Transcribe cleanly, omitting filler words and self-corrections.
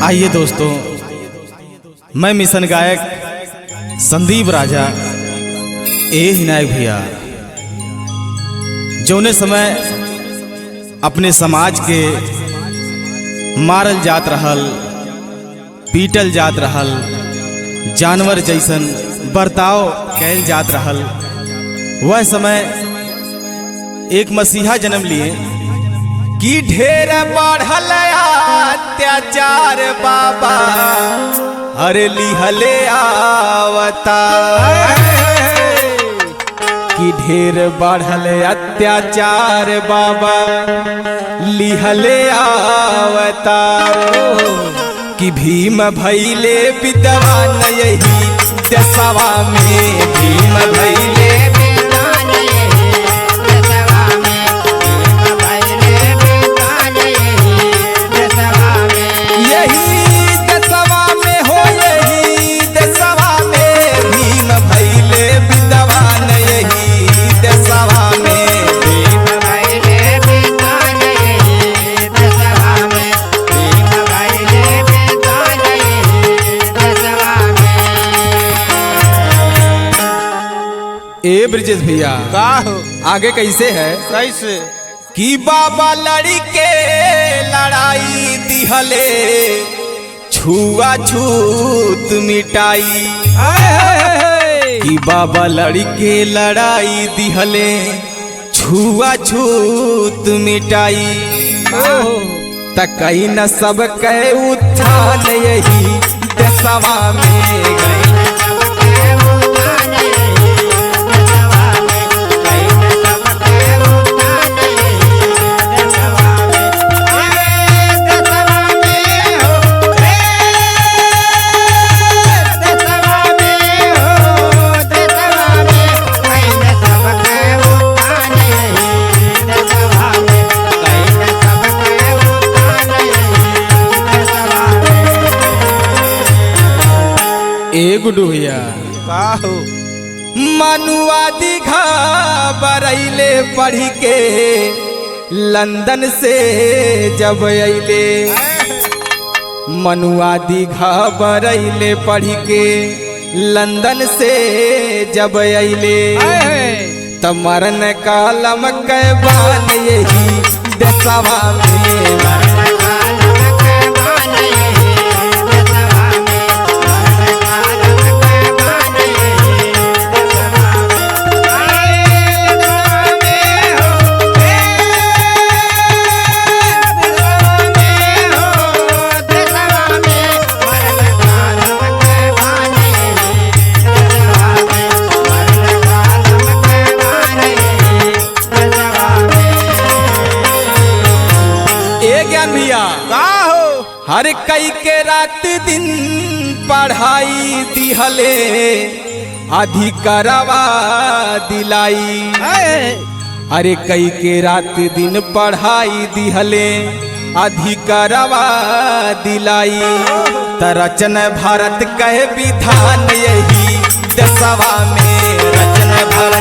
आइए दोस्तों, मैं मिशन गायक संदीप राजा ए हिनायक भैया जौने समय अपने समाज के मारल जात रहल, पीटल जात रहल, जानवर जैसन बर्ताव कैल जात रहल, वह समय एक मसीहा जन्म लिए कि ढेर बढ़ल अत्याचार बाबा अरे लिहले आवता, कि ढेर बढ़ल अत्याचार बाबा लिहले आवता, कि भीम भैले विद्वान यही देशवा में, भीम भैले ए ब्रिजेश भैया का हो आगे कैसे है? कैसे कि बाबा लड़ी के लड़ाई दिहले छुआछूत मिटाई, कि बाबा लड़ी के लड़ाई दिहले छुआछूत मिटाई, तकई न सब के उत्थान यही देशवा में गई। ए गुड्डू भैया का हो मनुवादी घबरैले पढ़ के लंदन से जब अइले, मनुवादी घबरैले पढ़ के लंदन से जब अइले, तब मरन कालम के बान यही देशवा में, हर कई के रात दिन पढ़ाई दिहले अधिकारवा दिलाई, अरे कई के रात दिन पढ़ाई दिहले अधिकारवा दिलाई, तरचन भारत कहे विधान यही देशवा में, रचन भारत